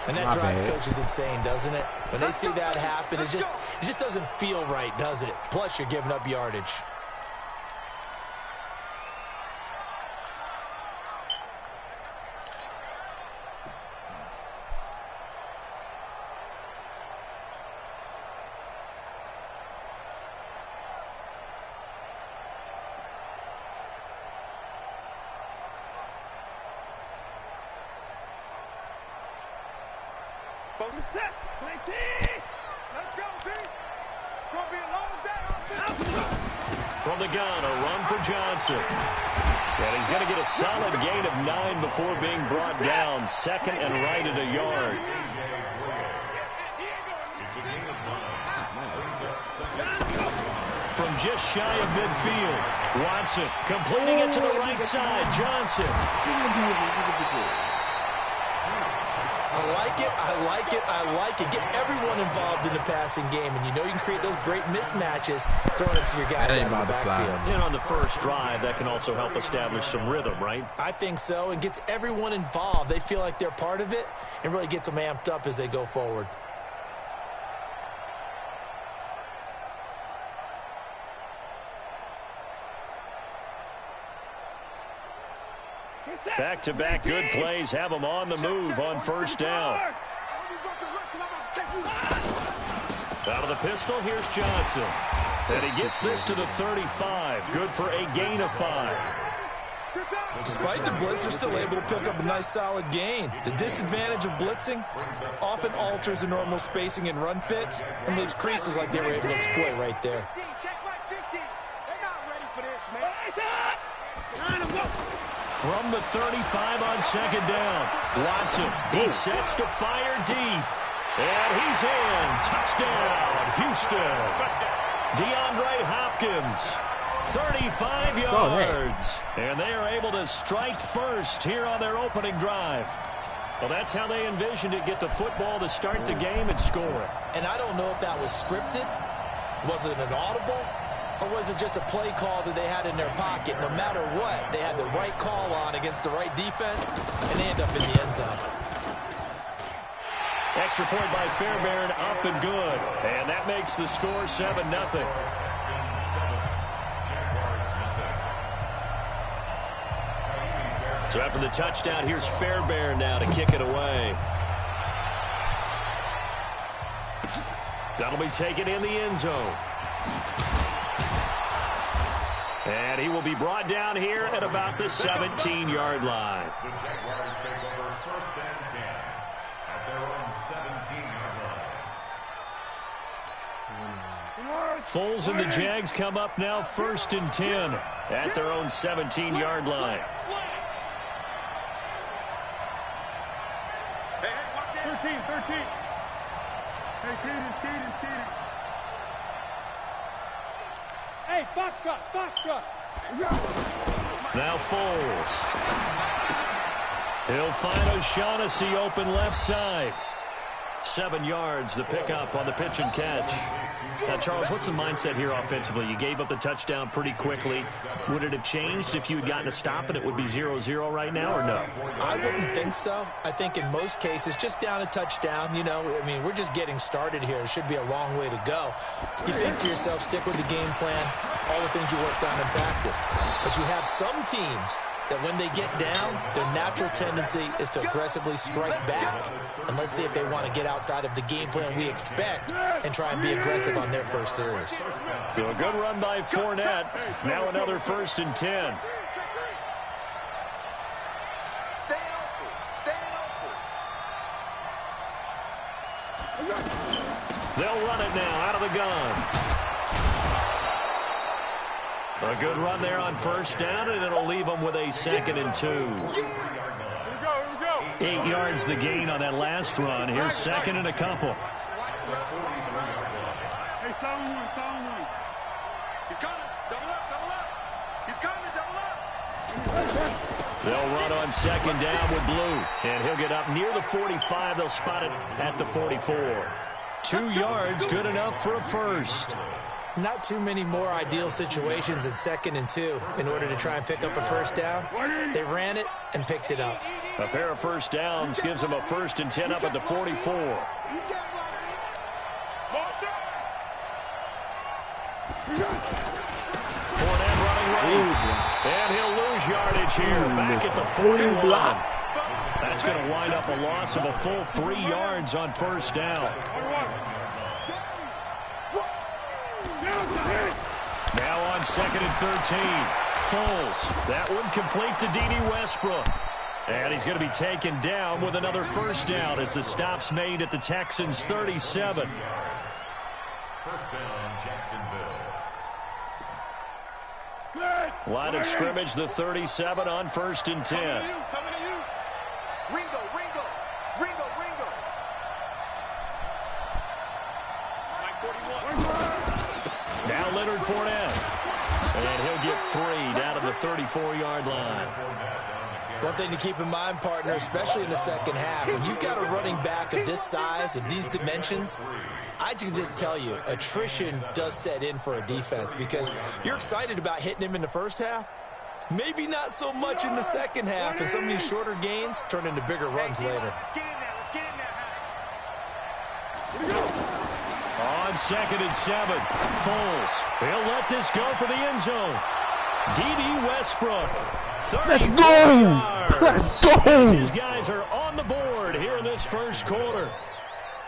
And that drives coaches insane, doesn't it? When they see that happen, it just doesn't feel right, does it? Plus, you're giving up yardage. Set. Play T. Let's go, T. It's going to be a long day. From the gun, a run for Johnson. And he's going to get a solid gain of 9 before being brought down. Second and right at a yard. From just shy of midfield, Watson completing it to the right side. Johnson. I like it, I like it, I like it. Get everyone involved in the passing game, and you know you can create those great mismatches throwing it to your guys out of the backfield. And on the first drive, that can also help establish some rhythm, right? I think so, and gets everyone involved. They feel like they're part of it, and really gets them amped up as they go forward. Back-to-back good plays have them on the move on first down. Out of the pistol, here's Johnson. And he gets this to the 35. Good for a gain of 5. Despite the blitz, they're still able to pick up a nice solid gain. The disadvantage of blitzing often alters the normal spacing and run fits and leaves creases like they were able to exploit right there. From the 35 on second down, Watson, he sets to fire deep. And he's in. Touchdown, Houston. DeAndre Hopkins, 35 yards. And they are able to strike first here on their opening drive. Well, that's how they envisioned it, get the football to start the game and score. And I don't know if that was scripted. Was it an audible? Or was it just a play call that they had in their pocket? No matter what, they had the right call on against the right defense, and they end up in the end zone. Extra point by Fairbairn, up and good. And that makes the score 7-0. So after the touchdown, here's Fairbairn now to kick it away. That'll be taken in the end zone. And he will be brought down here at about the 17-yard line. The Jaguars take over first and 10 at their own 17-yard line. Foles and the Jags come up now first and 10 at their own 17-yard line. 13. Hey, Keaton. Hey, Foxtrot. Now Foles. He'll find O'Shaughnessy open left side. 7 yards, the pickup on the pitch and catch. Now, Charles, what's the mindset here offensively? You gave up the touchdown pretty quickly. Would it have changed if you had gotten a stop and it would be 0-0 right now, or no? I wouldn't think so. I think in most cases, just down a touchdown, you know, I mean, we're just getting started here. It should be a long way to go. You think to yourself, stick with the game plan, all the things you worked on in practice. But you have some teams that when they get down, their natural tendency is to aggressively strike back. And let's see if they want to get outside of the game plan we expect and try and be aggressive on their first series. So a good run by Fournette. Now another first and 10. They'll run it now out of the gun. A good run there on first down, and it'll leave them with a 2nd and 2. Here we go. 8 yards the gain on that last run. Here's 2nd and a couple. Hey, sound one. He's coming. Double up. He's coming. Double up. They'll run on 2nd down with Blue, and he'll get up near the 45. They'll spot it at the 44. 2 yards, good enough for a first. Not too many more ideal situations in 2nd and 2 in order to try and pick up a first down. They ran it and picked it up. A pair of first downs gives them a 1st and 10 up at the 44. Fournette running right. And he'll lose yardage here back at the 41. That's going to wind up a loss of a full 3 yards on first down. Now on 2nd and 13. Foles. That one complete to Dede Westbrook. And he's going to be taken down with another first down as the stop's made at the Texans' 37. First down, Jacksonville. Line of scrimmage, the 37 on 1st and 10. Coming to you. Ringo. Now Leonard Fournette. And he'll get 3 down to the 34-yard line. One thing to keep in mind, partner, especially in the second half, when you've got a running back of this size, of these dimensions, I can just tell you, attrition does set in for a defense because you're excited about hitting him in the first half. Maybe not so much in the second half, and some of these shorter gains turn into bigger runs later. Let's get in there. On 2nd and 7, Foles. He'll let this go for the end zone. Dede Westbrook. Let's go! Let's go! His guys are on the board here in this first quarter.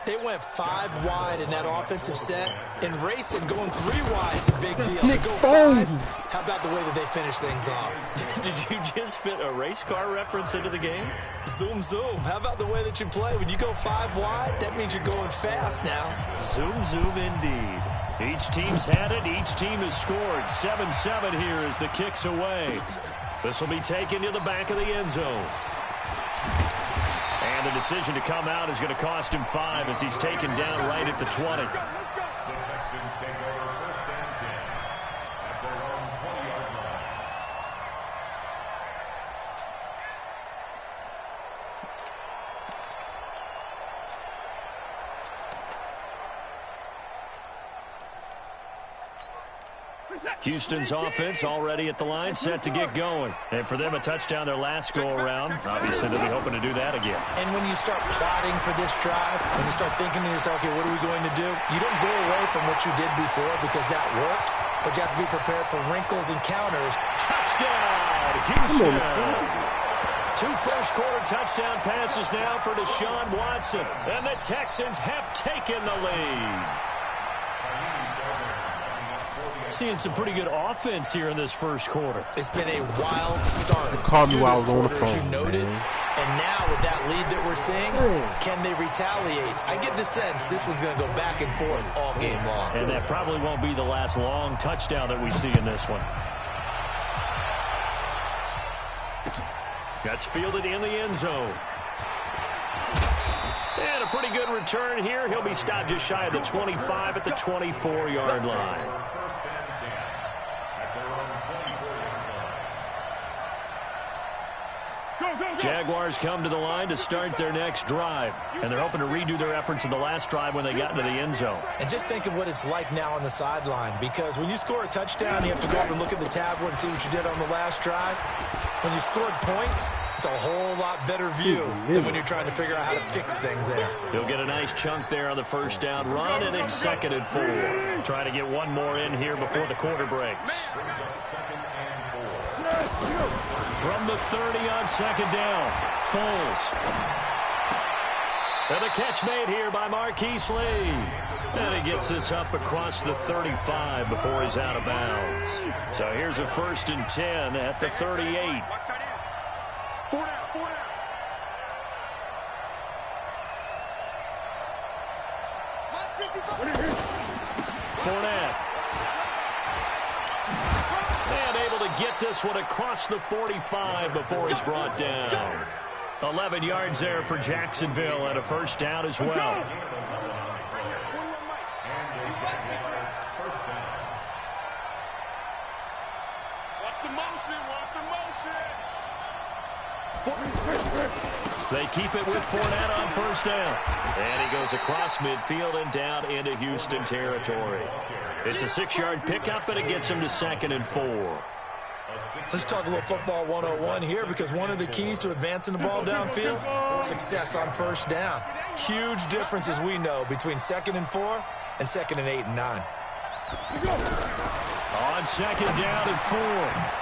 They went 5 wide in that offensive set, and racing going 3 wide's a big deal. To go 5, how about the way that they finish things off? Did you just fit a race car reference into the game? Zoom. How about the way that you play? When you go 5 wide, that means you're going fast now. Zoom indeed. Each team's had it. Each team has scored. 7-7 here as the kick's away. This will be taken to the back of the end zone. And the decision to come out is going to cost him 5 as he's taken down right at the 20. The Texans take over 1st and 10 at their own 20-yard line. Houston's offense already at the line, set to get going. And for them, a touchdown their last go-around. Obviously, they'll be hoping to do that again. And when you start plotting for this drive, when you start thinking to yourself, okay, what are we going to do? You don't go away from what you did before because that worked, but you have to be prepared for wrinkles and counters. Touchdown, Houston! 2 first-quarter touchdown passes now for Deshaun Watson. And the Texans have taken the lead. Seeing some pretty good offense here in this first quarter. It's been a wild start Call to me while I this was on the quarter, as you phone, noted. man. And now with that lead that we're seeing, can they retaliate? I get the sense this one's going to go back and forth all game long. And that probably won't be the last long touchdown that we see in this one. That's fielded in the end zone. And a pretty good return here. He'll be stopped just shy of the 25 at the 24-yard line. Jaguars come to the line to start their next drive. And they're hoping to redo their efforts in the last drive when they got into the end zone. And just think of what it's like now on the sideline, because when you score a touchdown, you have to go up and look at the tablet and see what you did on the last drive. When you scored points, it's a whole lot better view than when you're trying to figure out how to fix things there. He'll get a nice chunk there on the first down run, and it's 2nd and 4. Trying to get one more in here before the quarter breaks. From the 30 on 2nd down, Foles. And the catch made here by Marquise Lee. And he gets this up across the 35 before he's out of bounds. So here's a 1st and 10 at the 38. Watch tight end. 4 down. Fournette. And able to get this one across the 45 before he's brought down. 11 yards there for Jacksonville and a first down as well. They keep it with Fournette on first down. And he goes across midfield and down into Houston territory. It's a 6-yard pickup, and it gets him to 2nd and 4. Let's talk a little football 101 here, because one of the keys to advancing the ball downfield, success on first down. Huge difference, as we know, between 2nd and 4 and 2nd and 8 and 9. On 2nd down and 4,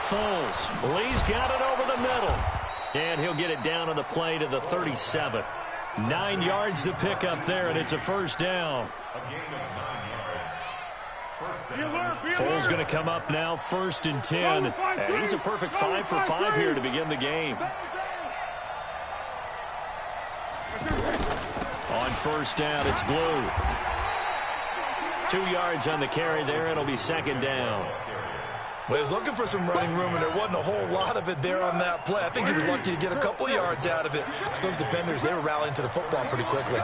Foles. Lee's got it over the middle. And he'll get it down on the play to the 37. 9 yards to pick up there, and it's a first down. Foles going to come up now, 1st and 10. And he's a perfect 5 for 5 here to begin the game. On first down, it's Blue. 2 yards on the carry there. It'll be 2nd down. Well, he was looking for some running room, and there wasn't a whole lot of it there on that play. I think he was lucky to get a couple of yards out of it. So those defenders, they were rallying to the football pretty quickly.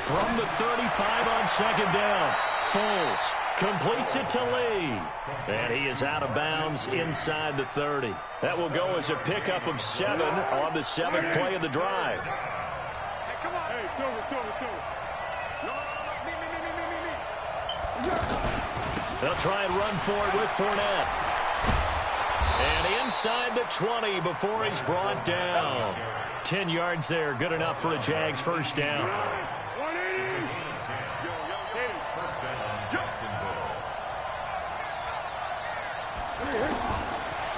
From the 35 on 2nd down, Foles completes it to Lee. And he is out of bounds inside the 30. That will go as a pickup of 7 on the 7th play of the drive. They'll try and run for it with Fournette. And inside the 20 before he's brought down. 10 yards there, good enough for a Jags first down.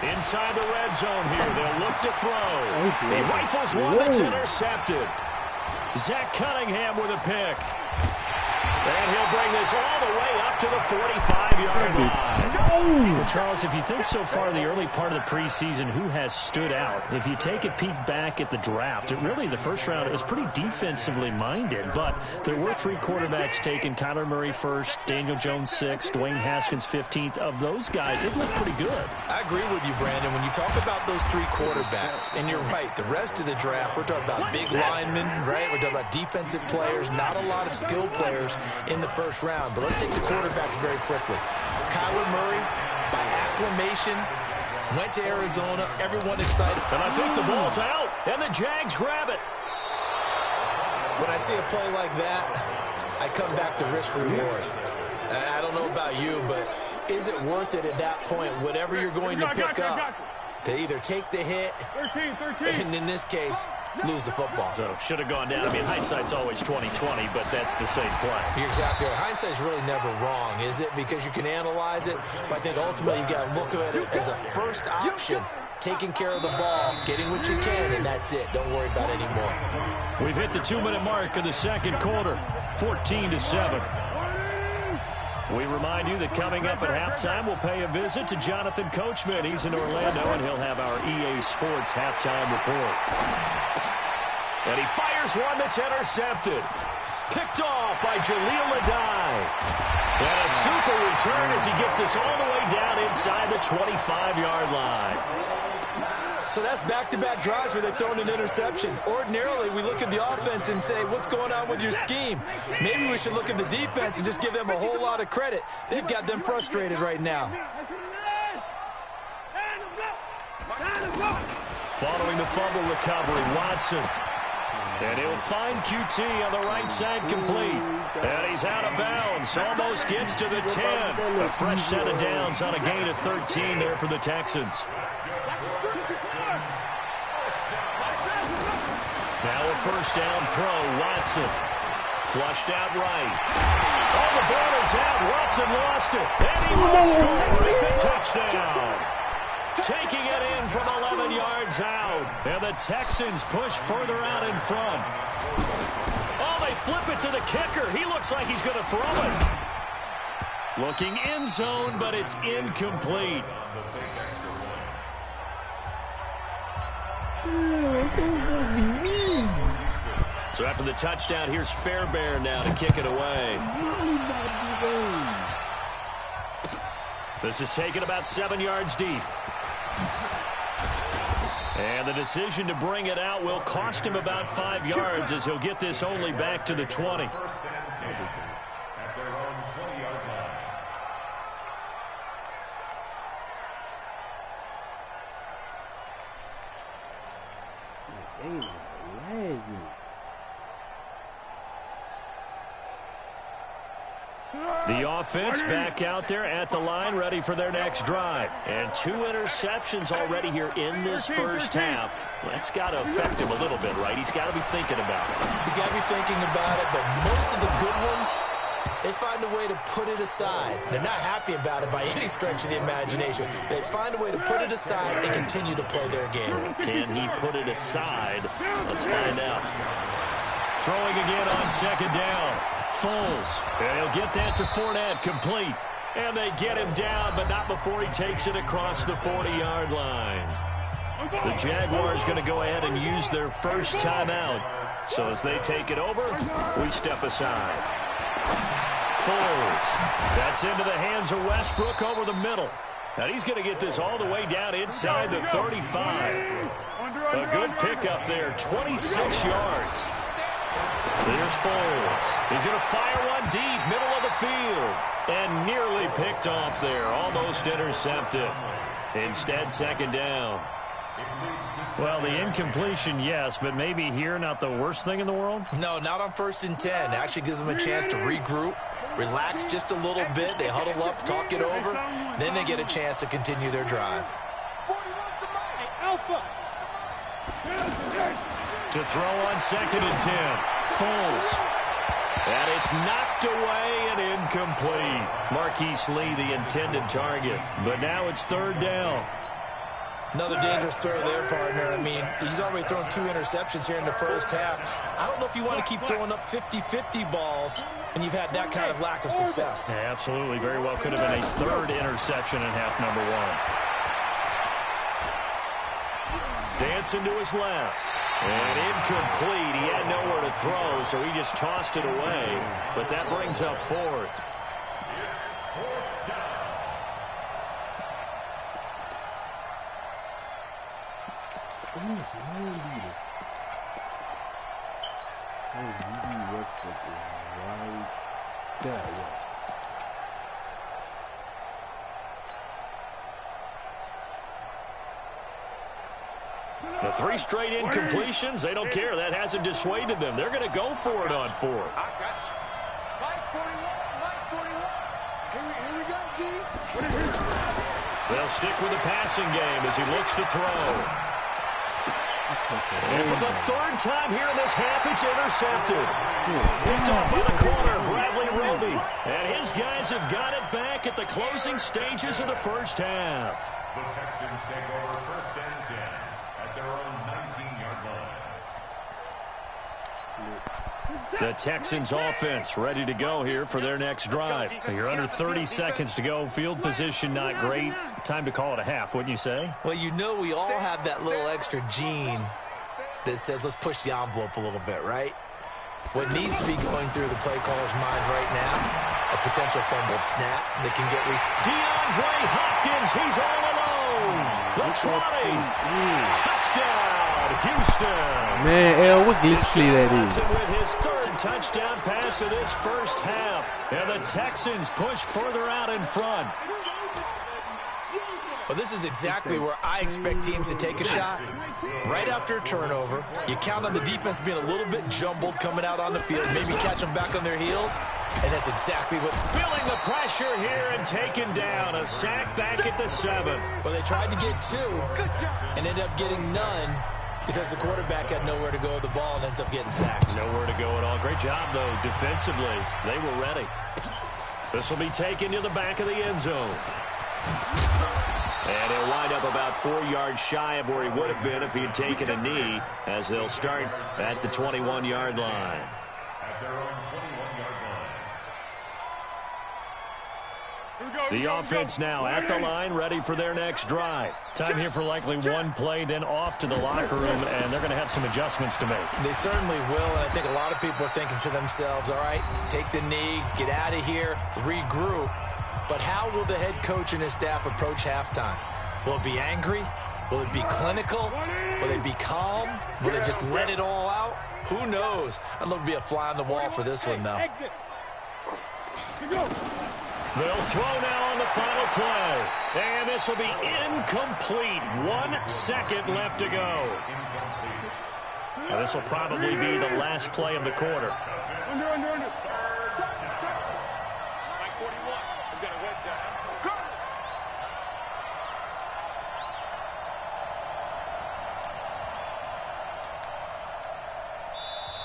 Inside the red zone here, they'll look to throw. He rifles one that's intercepted. Zach Cunningham with a pick. And he'll bring this all the way up to the 45-yard line. Well, Charles, if you think so far the early part of the preseason, who has stood out? If you take a peek back at the draft, the first round, it was pretty defensively minded. But there were 3 quarterbacks taken. Kyler Murray first, Daniel Jones 6th, Dwayne Haskins 15th. Of those guys, they look pretty good. I agree with you, Brandon. When you talk about those 3 quarterbacks, and you're right, the rest of the draft, we're talking about big linemen, right? We're talking about defensive players, not a lot of skill players in the first round. But let's take the quarterbacks very quickly. Kyler Murray, by acclamation, went to Arizona. Everyone excited. And I think the ball's out, and the Jags grab it. When I see a play like that, I come back to risk-reward. I don't know about you, but is it worth it at that point, whatever you're going to pick up, to either take the hit, and in this case, lose the football? So should have gone down. I mean, hindsight's always 20/20, but that's the same play. You're exactly right. Hindsight's really never wrong, is it? Because you can analyze it, but I think ultimately you got to look at it as a first option. Taking care of the ball, getting what you can, and that's it. Don't worry about it anymore. We've hit the 2-minute mark of the second quarter, 14-7. We remind you that coming up at halftime, we'll pay a visit to Jonathan Coachman. He's in Orlando, and he'll have our EA Sports halftime report. And he fires one that's intercepted. Picked off by Jaleel Adai. And a super return as he gets us all the way down inside the 25-yard line. So that's back-to-back drives where they've thrown an interception. Ordinarily, we look at the offense and say, what's going on with your scheme? Maybe we should look at the defense and just give them a whole lot of credit. They've got them frustrated right now. Following the fumble recovery, Watson. And he'll find QT on the right side complete. And he's out of bounds. Almost gets to the 10. A fresh set of downs on a gain of 13 there for the Texans. Now a first down throw, Watson. Flushed out right. Oh, the ball is out. Watson lost it. And he will score. It's a touchdown. Taking it in from 11 yards out. And the Texans push further out in front. Oh, they flip it to the kicker. He looks like he's going to throw it. Looking end zone, but it's incomplete. So after the touchdown, here's Fairbairn now to kick it away. This is taken about 7 yards deep. And the decision to bring it out will cost him about 5 yards as he'll get this only back to the 20. The offense back out there at the line, ready for their next drive. And 2 interceptions already here in this first half. That's got to affect him a little bit, right? He's got to be thinking about it. He's got to be thinking about it, but most of the good ones, they find a way to put it aside. They're not happy about it by any stretch of the imagination. They find a way to put it aside and continue to play their game. Can he put it aside? Let's find out. Throwing again on second down. Foles. And he'll get that to Fournette, complete. And they get him down, but not before he takes it across the 40-yard line. The Jaguars going to go ahead and use their first timeout. So as they take it over, we step aside. Foles. That's into the hands of Westbrook over the middle. And he's going to get this all the way down inside the 35. A good pickup there, 26 yards. Here's Foles. He's going to fire one deep, middle of the field. And nearly picked off there, almost intercepted. Instead, second down. Well, the incompletion, yes, but maybe here not the worst thing in the world? No, not on 1st and 10. It actually gives them a chance to regroup, relax just a little bit. They huddle up, talk it over. Then they get a chance to continue their drive. To throw on 2nd and 10. Foles. And it's knocked away and incomplete. Marquise Lee, the intended target. But now it's 3rd down. Another dangerous throw there, partner. I mean, he's already thrown 2 interceptions here in the first half. I don't know if you want to keep throwing up 50-50 balls when you've had that kind of lack of success. Yeah, absolutely. Very well could have been a 3rd interception in half number 1. Dancing to his left. And incomplete. He had nowhere to throw, so he just tossed it away. But that brings up 4th. The 3 straight incompletions, they don't care. That hasn't dissuaded them. They're going to go for it on 4th. I got you. Mike 41. Here we go, D. They'll stick with the passing game as he looks to throw. And for the 3rd time here in this half, it's intercepted. Picked off by the corner, Bradley Roby. And his guys have got it back at the closing stages of the first half. The Texans take over 1st and 10 at their own 19-yard line. The Texans offense ready to go here for their next drive. You're under 30 seconds to go. Field position not great. Time to call it a half, wouldn't you say? Well, you know we all have that little extra gene that says let's push the envelope a little bit, right? What needs to be going through the play caller's mind right now, a potential fumbled snap that can get DeAndre Hopkins, he's all alone. The 20. Touchdown, Houston. Man, what glitchy that is. With his 3rd touchdown pass of this first half. And the Texans push further out in front. Well, this is exactly where I expect teams to take a shot. Right after a turnover, you count on the defense being a little bit jumbled coming out on the field, maybe catch them back on their heels, and that's exactly what... Feeling the pressure here and taken down. A sack back at the 7. Well, they tried to get 2 and ended up getting none because the quarterback had nowhere to go with the ball and ends up getting sacked. Nowhere to go at all. Great job, though, defensively. They were ready. This will be taken to the back of the end zone. And he'll wind up about 4 yards shy of where he would have been if he had taken a knee, as they'll start at the 21-yard line. At their own 21-yard line. The offense now at the line, ready for their next drive. Time here for likely 1 play, then off to the locker room, and they're going to have some adjustments to make. They certainly will, and I think a lot of people are thinking to themselves, all right, take the knee, get out of here, regroup. But how will the head coach and his staff approach halftime? Will it be angry? Will it be clinical? Will they be calm? Will they just let it all out? Who knows? I'd love to be a fly on the wall for this one, though. They'll throw now on the final play. And this will be incomplete. 1 second left to go. And this will probably be the last play of the quarter. Under. Mike 41. We've got a wedge down.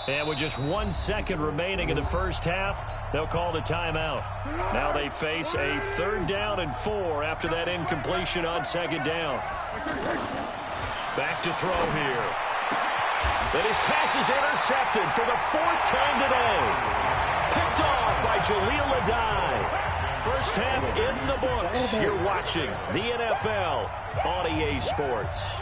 And with just 1 second remaining in the first half, they'll call the timeout. Now they face a 3rd down and 4 after that incompletion on 2nd down. Back to throw here. And his pass is intercepted for the 4th time today. Picked off by Jaleel Adai. First half in the books. You're watching the NFL on EA Sports.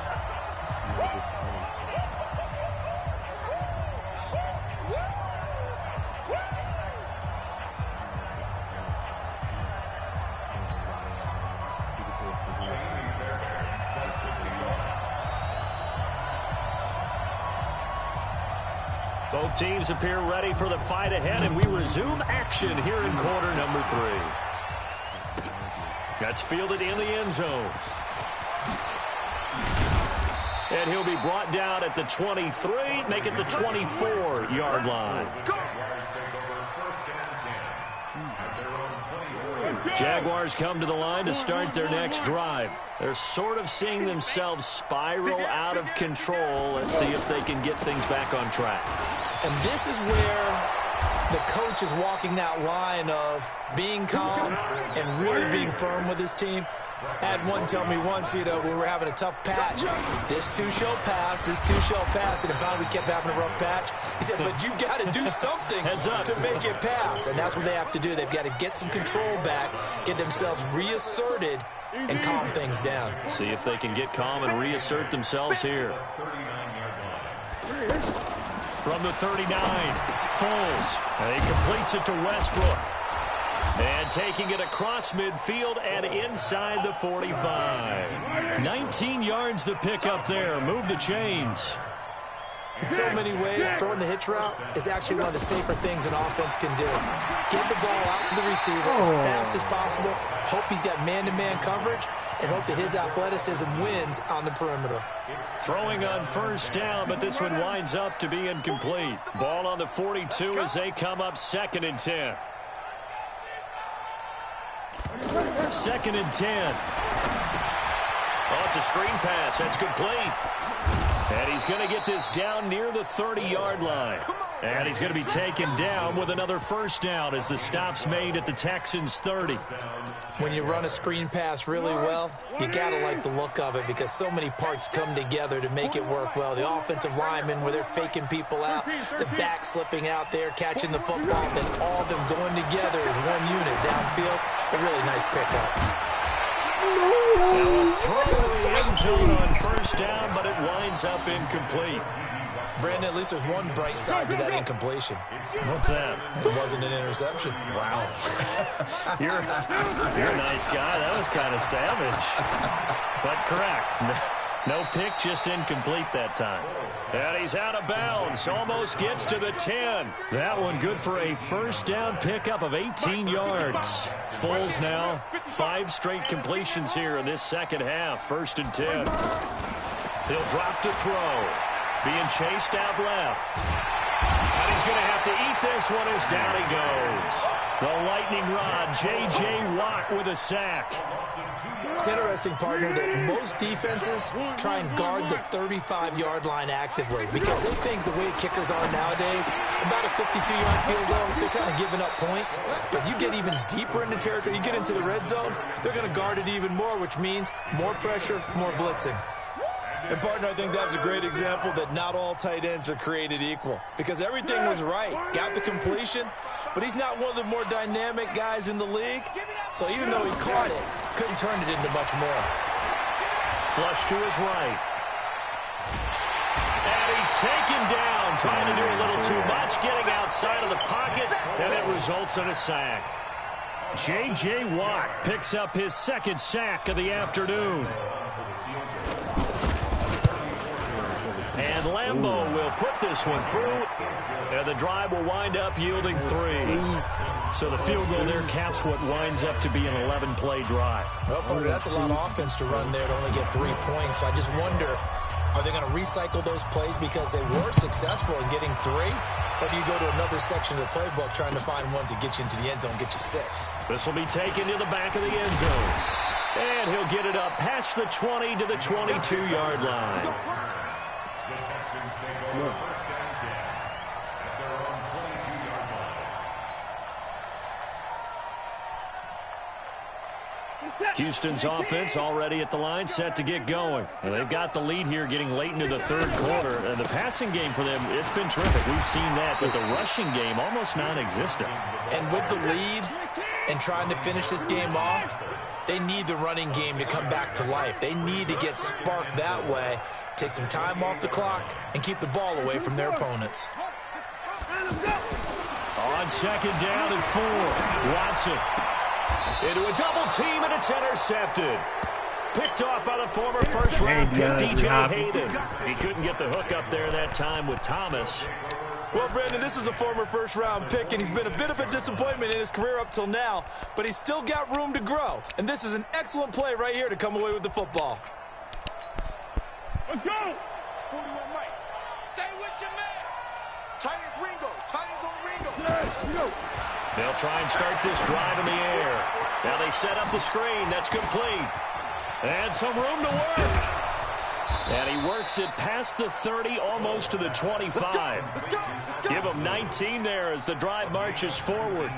Both teams appear ready for the fight ahead, and we resume action here in quarter number 3. That's fielded in the end zone. And he'll be brought down at the 23, make it the 24-yard line. Jaguars come to the line to start their next drive. They're sort of seeing themselves spiral out of control. Let's see if they can get things back on track. And this is where the coach is walking that line of being calm and really being firm with his team. I had one tell me once, we were having a tough patch. This too shall pass, this too shall pass. And finally we kept having a rough patch. He said, but you got to do something to make it pass. And that's what they have to do. They've got to get some control back, get themselves reasserted, and calm things down. See if they can get calm and reassert themselves here. From the 39, Foles. He completes it to Westbrook. And taking it across midfield and inside the 45. 19 yards the pick up there. Move the chains. In so many ways, throwing the hitch route is actually one of the safer things an offense can do. Get the ball out to the receiver as fast as possible. Hope he's got man-to-man coverage, and hope that his athleticism wins on the perimeter. Throwing on first down, but this one winds up to be incomplete. Ball on the 42 as they come up 2nd and 10. 2nd and 10. Oh, it's a screen pass. That's complete. And he's going to get this down near the 30-yard line. And he's going to be taken down with another first down as the stop's made at the Texans' 30. When you run a screen pass really well, you got to like the look of it because so many parts come together to make it work well. The offensive linemen where they're faking people out, the back slipping out there, catching the football, then all of them going together as one unit downfield. A really nice pickup. Now a throw to the end zone on first down, but it winds up incomplete. Brandon, at least there's one bright side to that incompletion. What's that? It wasn't an interception. Wow. You're a nice guy. That was kind of savage. But correct. No pick, just incomplete that time. And he's out of bounds. Almost gets to the 10. That one good for a first down pickup of 18 yards. Foles now 5 straight completions here in this second half. 1st and 10. He'll drop to throw. Being chased out left. And he's going to have to eat this one as down he goes. The lightning rod, J.J. Watt with a sack. It's interesting, partner, that most defenses try and guard the 35-yard line actively because they think the way kickers are nowadays, about a 52-yard field goal, they're kind of giving up points. But you get even deeper into territory, you get into the red zone, they're going to guard it even more, which means more pressure, more blitzing. And, partner, I think that's a great example that not all tight ends are created equal because everything was right. Got the completion, but he's not one of the more dynamic guys in the league. So even though he caught it, couldn't turn it into much more. Flush to his right. And he's taken down, trying to do a little too much, getting outside of the pocket, and it results in a sack. J.J. Watt picks up his 2nd sack of the afternoon. And Lambeau will put this one through, and the drive will wind up yielding 3. So the field goal there caps what winds up to be an 11-play drive. Well, partner, that's a lot of offense to run there to only get 3 points. So I just wonder, Are they going to recycle those plays because they were successful in getting 3? Or do you go to another section of the playbook trying to find ones that get you into the end zone and get you 6? This will be taken to the back of the end zone. And he'll get it up past the 20 to the 22-yard line. The Texans take over first and 10 at their own 22-yard line. Houston's offense already at the line, set to get going. And they've got the lead here getting late into the third quarter. And the passing game for them, it's been terrific. We've seen that, but the rushing game almost non-existent. And with the lead and trying to finish this game off, they need the running game to come back to life. They need to get sparked that way, take some time off the clock, and keep the ball away from their opponents. On second down and 4, Watson into a double team, and it's intercepted. Picked off by the former first-round pick, DJ Hayden. He couldn't get the hook up there that time with Thomas. Well, Brandon, this is a former first-round pick, and he's been a bit of a disappointment in his career up till now, but he's still got room to grow. And this is an excellent play right here to come away with the football. Let's go! 41 right. Stay with your man. Tight as Ringo. Tight as on Ringo. Yes, They'll try and start this drive in the air. Now they set up the screen. That's complete. And some room to work. And he works it past the 30, almost to the 25. Give him 19 there as the drive marches forward.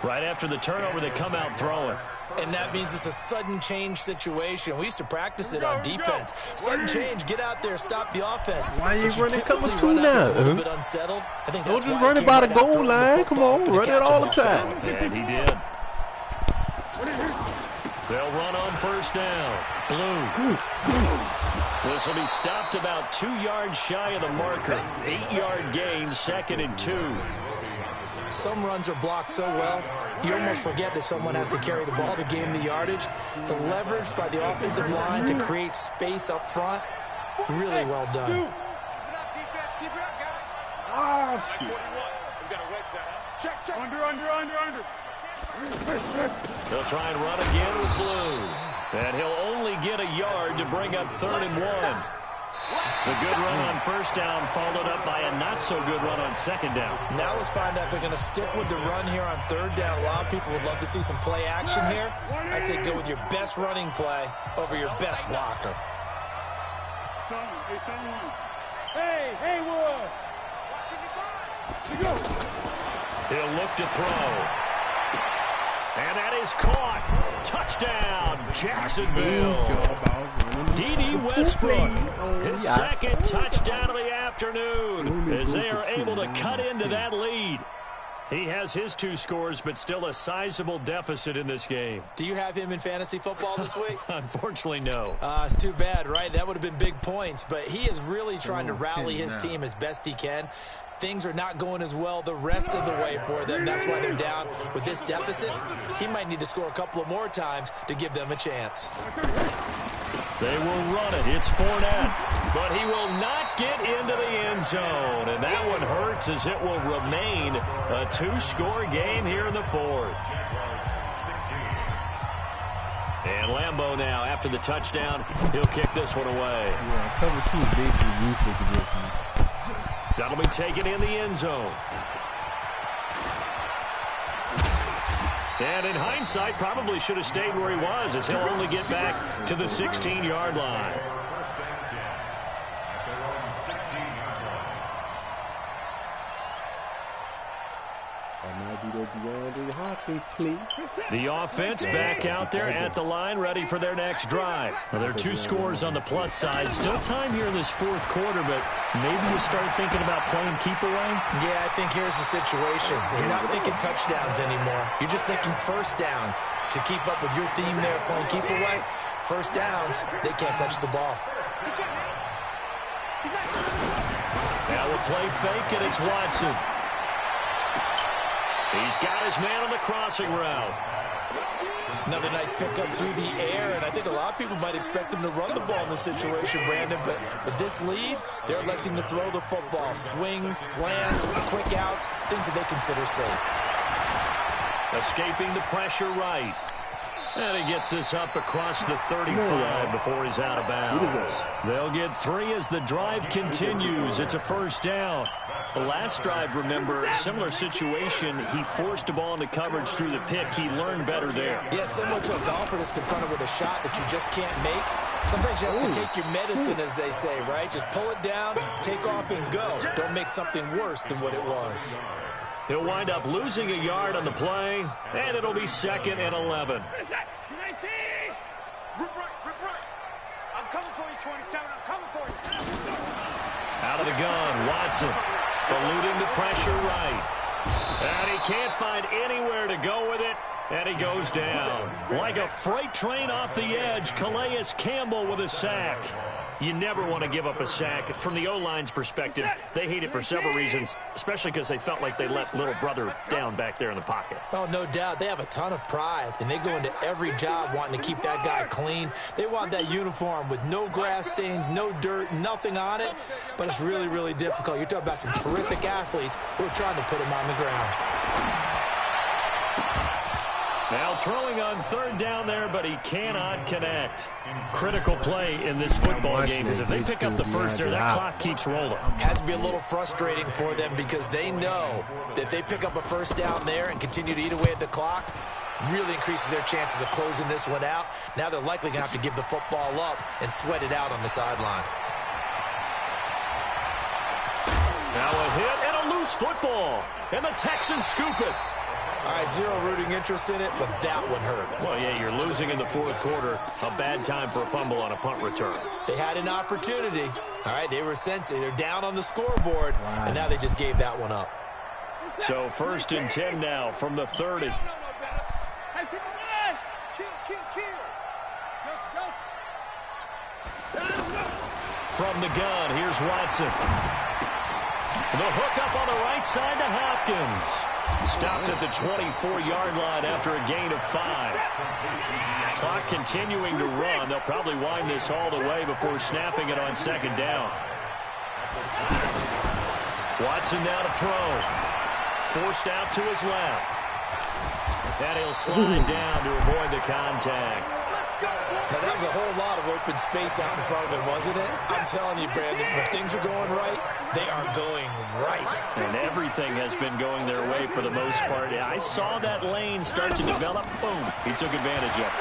Right after the turnover, they come out throwing. And that means it's a sudden change situation. We used to practice it on defense. Sudden change, get out there, stop the offense. Why you running cover 2 run out now? a little bit unsettled. I think that's Don't just why run he it by the came right out goal throwing line. the Come football on, and run it catch all the off time. balance. And he did. They'll run on first down. Blue. This will be stopped about 2 yards shy of the marker. 8-yard gain, 2nd and 2. Some runs are blocked so well, you almost forget that someone has to carry the ball to gain the yardage. The leverage by the offensive line to create space up front, really well done. Keep it up, defense. Keep it up, guys. Oh, shit. 41. We got a wedge down. Check. Under. They'll try and run again with Blue. And he'll only get a yard to bring up 3rd and 1. The good run on first down followed up by a not-so-good run on second down. Now let's find out if they're going to stick with the run here on 3rd down. A lot of people would love to see some play action here. I say go with your best running play over your best blocker. Hey, Wood. He'll look to throw. And that is caught. Touchdown, Jacksonville. D.D. Westbrook, his second touchdown of the afternoon as they are able to cut into that lead. He has his 2 scores, but still a sizable deficit in this game. Do you have him in fantasy football this week? Unfortunately, no. It's too bad, right? That would have been big points, but he is really trying to rally his team as best he can. Things are not going as well the rest of the way for them. That's why they're down with this deficit. He might need to score a couple of more times to give them a chance. They will run it. It's Fournette. But he will not get into the end zone. And that one hurts as it will remain a 2-score game here in the 4th. And Lambeau now, after the touchdown, he'll kick this one away. Yeah, cover 2 is basically useless against me. That'll be taken in the end zone. And in hindsight, probably should have stayed where he was, as he'll only get back to the 16-yard line. First and 10 at their own 16-yard line. The offense back out there at the line, ready for their next drive. Now, there are 2 scores on the plus side. Still time here in this 4th quarter, but maybe you start thinking about playing keep away? Yeah, I think here's the situation. You're not thinking touchdowns anymore. You're just thinking first downs. To keep up with your theme there, playing keep away, first downs, they can't touch the ball. Now we'll play fake, and it's Watson. He's got his man on the crossing route. Another nice pickup through the air, and I think a lot of people might expect him to run the ball in this situation, Brandon, but with this lead, they're electing to throw the football. Swings, slants, quick outs, things that they consider safe. Escaping the pressure right. And he gets this up across the 35 before he's out of bounds. They'll get 3 as the drive continues. It's a first down. The last drive, remember, similar situation. He forced a ball into coverage through the pick. He learned better there. Yeah, similar to a golfer that's confronted with a shot that you just can't make. Sometimes you have to take your medicine, as they say, right? Just pull it down, take off, and go. Don't make something worse than what it was. He'll wind up losing a yard on the play, and it'll be 2nd and 11. I'm coming for you, 27. I'm coming for you. Out of the gun, Watson, eluding the pressure right. And he can't find anywhere to go with it, and he goes down. Like a freight train off the edge, Calais Campbell with a sack. You never want to give up a sack. From the O-line's perspective, they hate it for several reasons, especially because they felt like they let little brother down back there in the pocket. Oh, no doubt. They have a ton of pride, and they go into every job wanting to keep that guy clean. They want that uniform with no grass stains, no dirt, nothing on it, but it's really, really difficult. You're talking about some terrific athletes who are trying to put him on the ground. Now throwing on 3rd down there, but he cannot connect. Critical play in this football game is if they pick up the first there, that clock keeps rolling. Has to be a little frustrating for them because they know that they pick up a first down there and continue to eat away at the clock, really increases their chances of closing this one out. Now they're likely going to have to give the football up and sweat it out on the sideline. Now a hit and a loose football, and the Texans scoop it. All right, zero rooting interest in it, but that one hurt. Well, yeah, you're losing in the 4th quarter. A bad time for a fumble on a punt return. They had an opportunity. All right, they were sensing. They're down on the scoreboard, and now they just gave that one up. So 1st and 10 now from the 30. From the gun, here's Watson. The hook up on the right side to Hopkins. Stopped at the 24-yard line after a gain of 5. Clock continuing to run. They'll probably wind this all the way before snapping it on 2nd down. Watson now to throw. Forced out to his left. And he'll slide down to avoid the contact. Now, that was a whole lot of open space out in front of him, wasn't it? I'm telling you, Brandon, when things are going right, they are going right. And everything has been going their way for the most part. I saw that lane start to develop. Boom. He took advantage of it.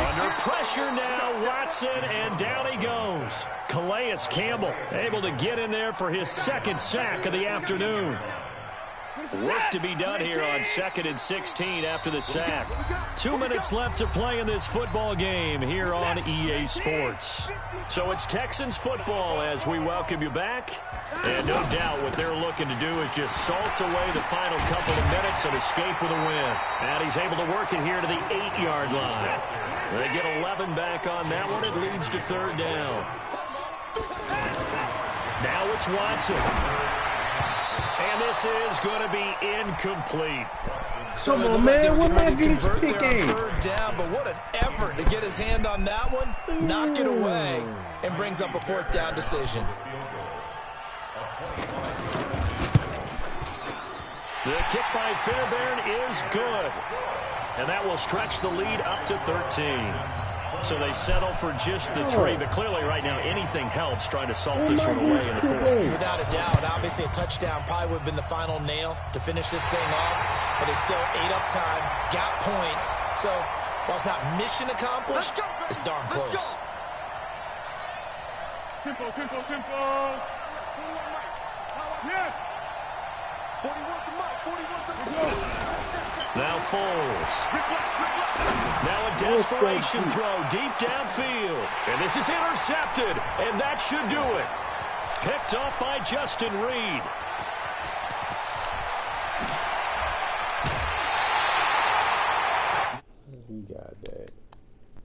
Under pressure now, Watson, and down he goes. Calais Campbell able to get in there for his 2nd sack of the afternoon. Work to be done here on 2nd and 16 after the sack. 2 minutes left to play in this football game here on EA Sports. So it's Texans football as we welcome you back. And no doubt what they're looking to do is just salt away the final couple of minutes and escape with a win. And he's able to work it here to the 8-yard line. They get 11 back on that one. It leads to 3rd down. Now it's Watson. And this is going to be incomplete. So come on, man. What my dude's kicking? 3rd down, but what an effort to get his hand on that one, knock it away, and brings up a 4th down decision. The kick by Fairbairn is good. And that will stretch the lead up to 13. So they settle for just the 3, but clearly right now anything helps trying to salt this one away in the 4th. Without a doubt, obviously a touchdown probably would have been the final nail to finish this thing off, but it's still ate up time, got points. So while it's not mission accomplished, it's darn close. Tempo. Yeah. 41 Now Foles. Now a desperation throw deep downfield. And this is intercepted. And that should do it. Picked off by Justin Reed. He got that.